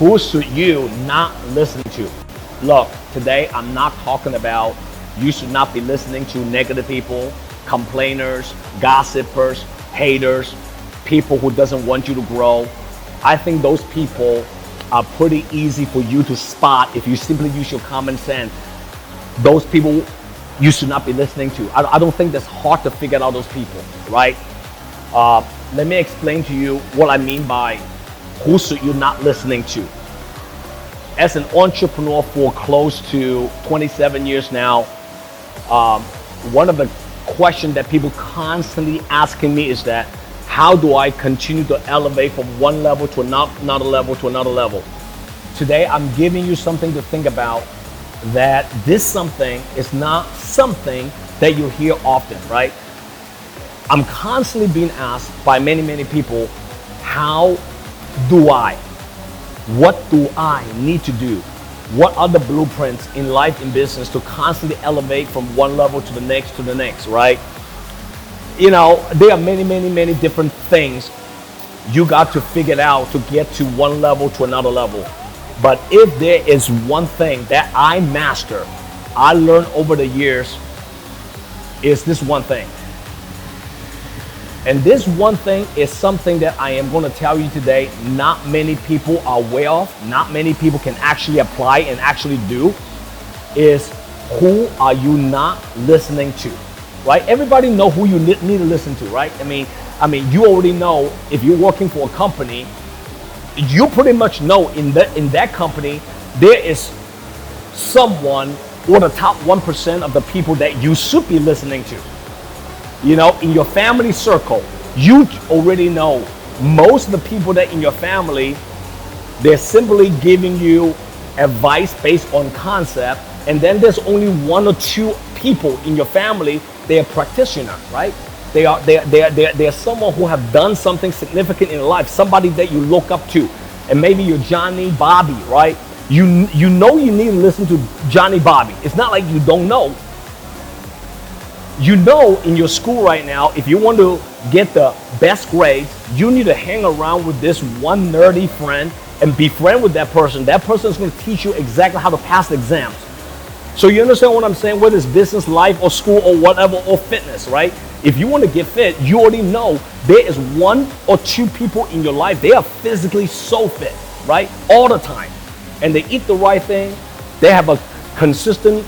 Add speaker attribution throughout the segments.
Speaker 1: Who should you not listen to? Look, today I'm not talking about you should not be listening to negative people, complainers, gossipers, haters, people who doesn't want you to grow. I think those people are pretty easy for you to spot if you simply use your common sense. Those people you should not be listening to. I don't think that's hard to figure out those people, right? Let me explain to you what I mean by who should you not listening to. As an entrepreneur for close to 27 years now, one of the questions that people constantly asking me is that how do I continue to elevate from one level to another level to another level? Today I'm giving you something to think about, that this something is not something that you hear often, right? I'm constantly being asked by many people, how do I? What do I need to do? What are the blueprints in life and business to constantly elevate from one level to the next, right? You know, there are many different things you got to figure it out to get to one level to another level. But if there is one thing that I master, I learned over the years, is this one thing. And this one thing is something that I am going to tell you today not many people are aware of, not many people can actually apply and actually do, is who are you not listening to, right? Everybody know who you need to listen to, right? I mean, you already know if you're working for a company, you pretty much know in that company, there is someone or the top 1% of the people that you should be listening to. You know, in your family circle, you already know most of the people that in your family, they're simply giving you advice based on concept. And then there's only one or two people in your family, they're practitioner, right? They're someone who have done something significant in life, somebody that you look up to. And maybe you're Johnny Bobby, right? You know you need to listen to Johnny Bobby. It's not like you don't know. You know in your school right now, if you want to get the best grades, you need to hang around with this one nerdy friend and be friend with that person. That person is going to teach you exactly how to pass the exams. So you understand what I'm saying? Whether it's business, life, or school, or whatever, or fitness, right? If you want to get fit, you already know there is one or two people in your life, they are physically so fit, right? All the time. And they eat the right thing. They have a consistent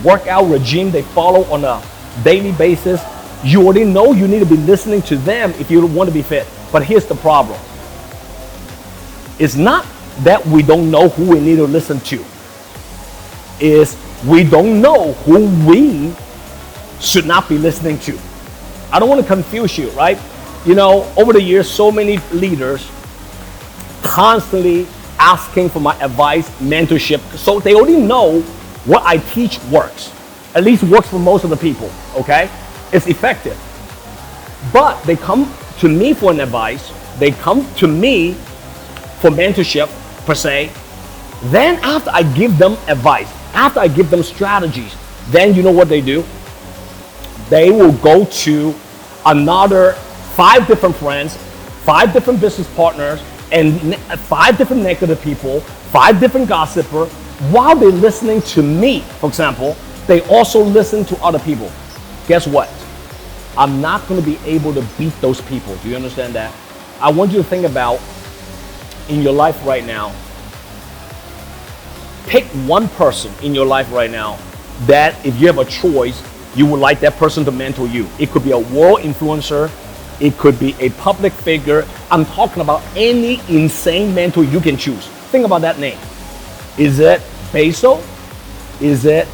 Speaker 1: workout regime they follow on a daily basis. You already know you need to be listening to them if you want to be fit. But here's the problem. It's not that we don't know who we need to listen to. It's we don't know who we should not be listening to. I don't want to confuse you, right? You know, over the years, so many leaders constantly asking for my advice, mentorship. So they already know what I teach works. At least works for most of the people, okay? It's effective. But they come to me for an advice. They come to me for mentorship, per se. Then after I give them advice, after I give them strategies, then you know what they do? They will go to another 5 different friends, 5 different business partners, and 5 different negative people, 5 different gossipers. While they're listening to me, for example, they also listen to other people. Guess what? I'm not going to be able to beat those people. Do you understand that? I want you to think about in your life right now. Pick one person in your life right now that if you have a choice, you would like that person to mentor you. It could be a world influencer. It could be a public figure. I'm talking about any insane mentor you can choose. Think about that name. Is it Bezos? Is it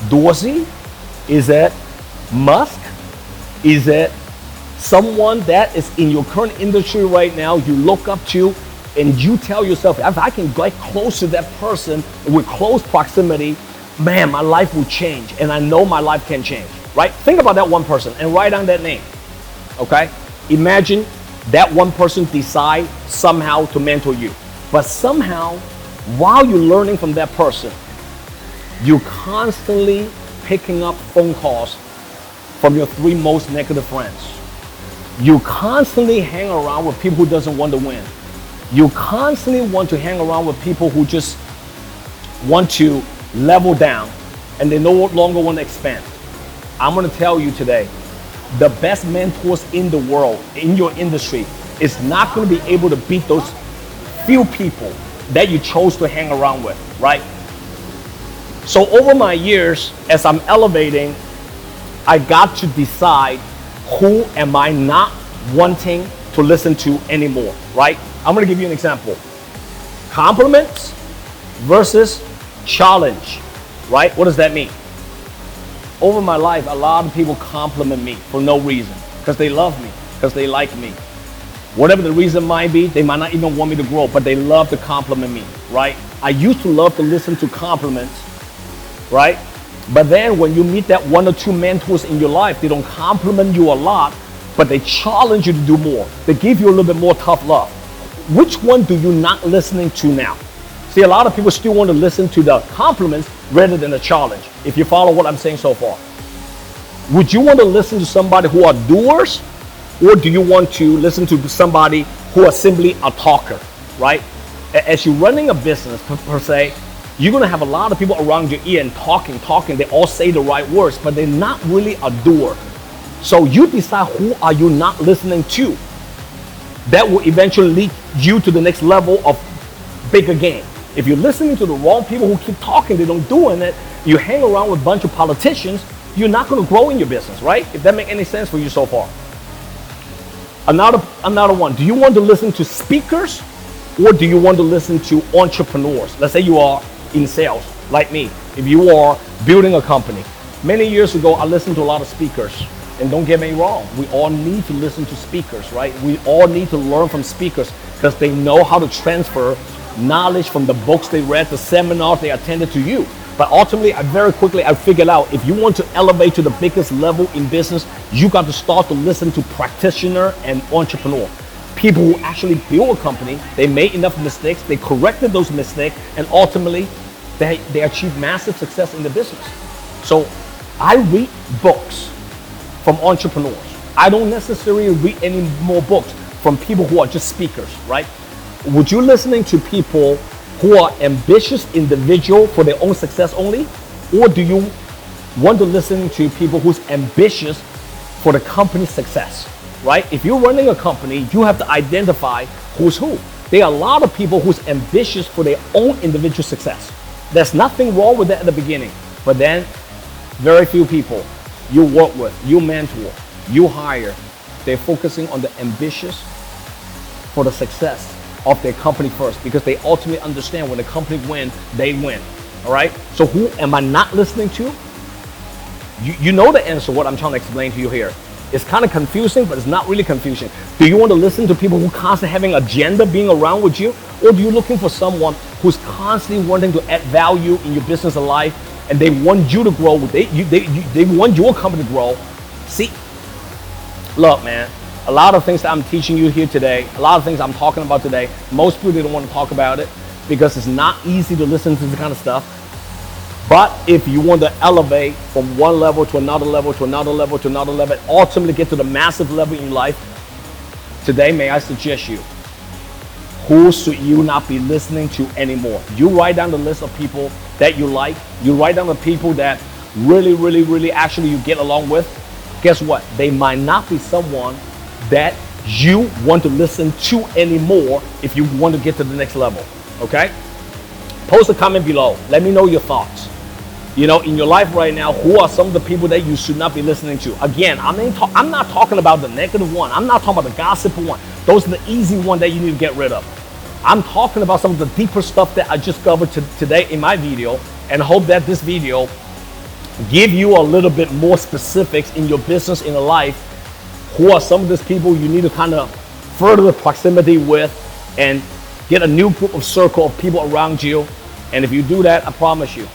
Speaker 1: Dorsey? Is it Musk? Is it someone that is in your current industry right now you look up to and you tell yourself, if I can get close to that person with close proximity, man, my life will change, and I know my life can change, right? Think about that one person and write down that name, okay? Imagine that one person decide somehow to mentor you, but somehow while you're learning from that person, you're constantly picking up phone calls from your 3 most negative friends. You constantly hang around with people who doesn't want to win. You constantly want to hang around with people who just want to level down and they no longer want to expand. I'm going to tell you today, the best mentors in the world, in your industry, is not going to be able to beat those few people that you chose to hang around with, right? So over my years, as I'm elevating, I got to decide who am I not wanting to listen to anymore, right? I'm going to give you an example. Compliments versus challenge, right? What does that mean? Over my life, a lot of people compliment me for no reason, because they love me, because they like me. Whatever the reason might be, they might not even want me to grow, but they love to compliment me, right? I used to love to listen to compliments, right? But then when you meet that one or two mentors in your life, they don't compliment you a lot, but they challenge you to do more. They give you a little bit more tough love. Which one do you not listening to now? See, a lot of people still want to listen to the compliments rather than the challenge, if you follow what I'm saying so far. Would you want to listen to somebody who are doers, or do you want to listen to somebody who are simply a talker, right? As you're running a business per se, you're going to have a lot of people around your ear and talking. They all say the right words, but they're not really a doer. So you decide who are you not listening to. That will eventually lead you to the next level of bigger game. If you're listening to the wrong people who keep talking, they don't doing it, you hang around with a bunch of politicians, you're not going to grow in your business, right? If that makes any sense for you so far. Another one, do you want to listen to speakers or do you want to listen to entrepreneurs? Let's say you are in sales, like me. If you are building a company. Many years ago, I listened to a lot of speakers. And don't get me wrong, we all need to listen to speakers, right? We all need to learn from speakers because they know how to transfer knowledge from the books they read, the seminars they attended to you. But ultimately, I figured out if you want to elevate to the biggest level in business, you got to start to listen to practitioner and entrepreneur. People who actually build a company, they made enough mistakes, they corrected those mistakes, and ultimately, they achieved massive success in the business. So I read books from entrepreneurs. I don't necessarily read any more books from people who are just speakers, right? Would you listening to people who are ambitious individual for their own success only? Or do you want to listen to people who's ambitious for the company's success, right? If you're running a company, you have to identify who's who. There are a lot of people who's ambitious for their own individual success. There's nothing wrong with that at the beginning, but then very few people you work with, you mentor, you hire, they're focusing on the ambitious for the success of their company first, because they ultimately understand when the company wins, they win. All right? So who am I not listening to? You know the answer, what I'm trying to explain to you here. It's kind of confusing, but it's not really confusing. Do you want to listen to people who constantly having agenda being around with you? Or do you looking for someone who's constantly wanting to add value in your business and life, and they want you to grow, they want your company to grow? See, look, man, a lot of things that I'm teaching you here today, a lot of things I'm talking about today, most people they don't want to talk about it because it's not easy to listen to this kind of stuff. But if you want to elevate from one level to another level, to another level, to another level, ultimately get to the massive level in life, today may I suggest you, who should you not be listening to anymore? You write down the list of people that you like. You write down the people that really actually you get along with. Guess what? They might not be someone that you want to listen to anymore if you want to get to the next level, okay? Post a comment below. Let me know your thoughts. You know, in your life right now, who are some of the people that you should not be listening to? Again, I'm not talking about the negative one. I'm not talking about the gossip one. Those are the easy ones that you need to get rid of. I'm talking about some of the deeper stuff that I just covered today in my video, and hope that this video give you a little bit more specifics in your business, in your life. Who are some of these people you need to kind of further the proximity with and get a new group of circle of people around you. And if you do that, I promise you,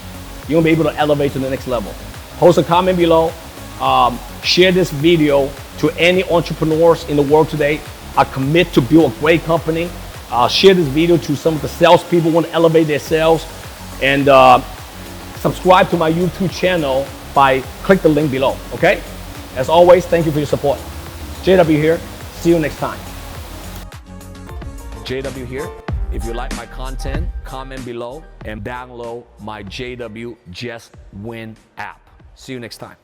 Speaker 1: you're gonna be able to elevate to the next level. Post a comment below. Share this video to any entrepreneurs in the world today. I commit to build a great company. Share this video to some of the salespeople who want to elevate their sales. And subscribe to my YouTube channel by click the link below, okay? As always, thank you for your support. JW here. See you next time. JW here. If you like my content, comment below and download my JW Just Win app. See you next time.